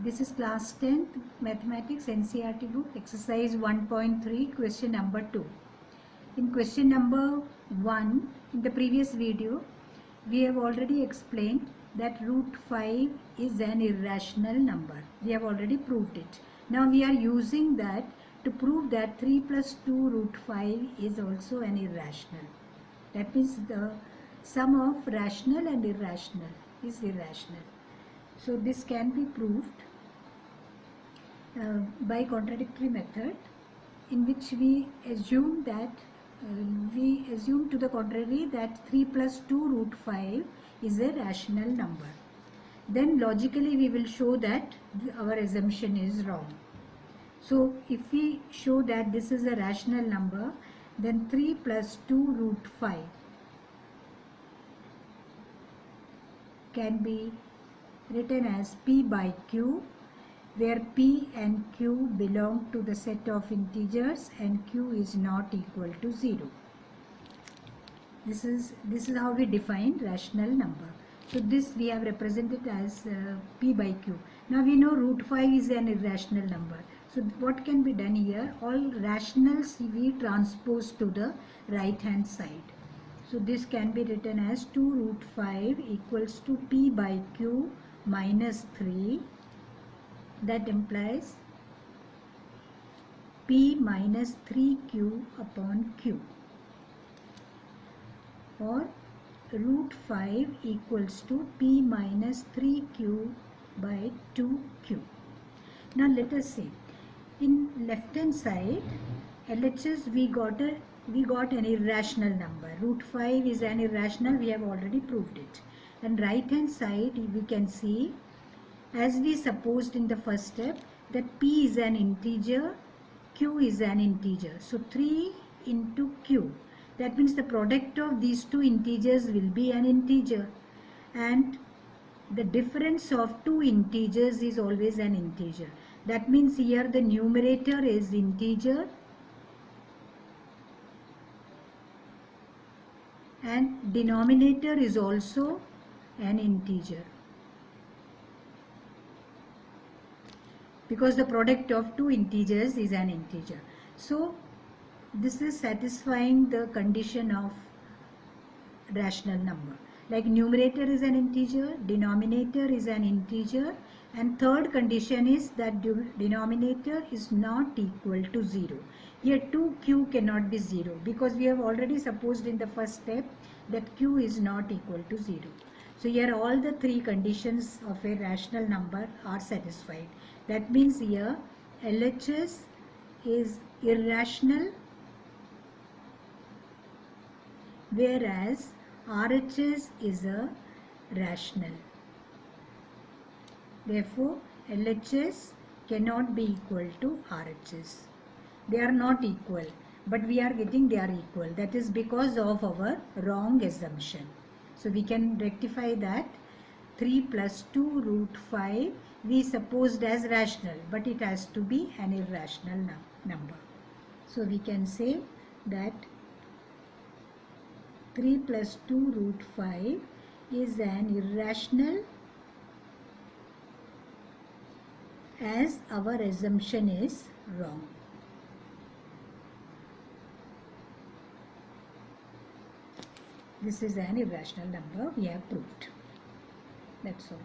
This is class 10th mathematics NCERT book exercise 1.3 question number 2. In question number 1 in the previous video we have already explained that root 5 is an irrational number. We have already proved it. Now we are using that to prove that 3 plus 2 root 5 is also an irrational. That means the sum of rational and irrational is irrational. So this can be proved by contradictory method, in which we assume to the contrary that 3 plus 2 root 5 is a rational number. Then logically we will show that our assumption is wrong. So if we show that this is a rational number, then 3 plus 2 root 5 can be written as P by Q, where P and Q belong to the set of integers and Q is not equal to 0. This is how we define rational number. So this we have represented as P by Q. Now we know root 5 is an irrational number. So what can be done here? All rationals we transpose to the right hand side. So this can be written as 2 root 5 equals to P by Q minus 3. That implies P minus 3Q upon Q, or root 5 equals to P minus 3Q by 2Q. Now let us see. In left hand side LHS we got an irrational number. Root 5 is an irrational, we have already proved it. And right hand side we can see, as we supposed in the first step, that P is an integer, Q is an integer. So 3 into Q. That means the product of these two integers will be an integer. And the difference of two integers is always an integer. That means here the numerator is integer and denominator is also an integer, because the product of two integers is an integer. So this is satisfying the condition of rational number. Like numerator is an integer, denominator is an integer, and third condition is that denominator is not equal to 0. Here 2q cannot be 0, because we have already supposed in the first step that q is not equal to 0. So here all the three conditions of a rational number are satisfied. That means here LHS is irrational, whereas RHS is a rational. Therefore LHS cannot be equal to RHS. They are not equal, but we are getting they are equal. That is because of our wrong assumption. So we can rectify that. 3 plus 2 root 5 we supposed as rational, but it has to be an irrational number. So we can say that 3 plus 2 root 5 is an irrational, as our assumption is wrong. This is an irrational number, we have proved. That's all.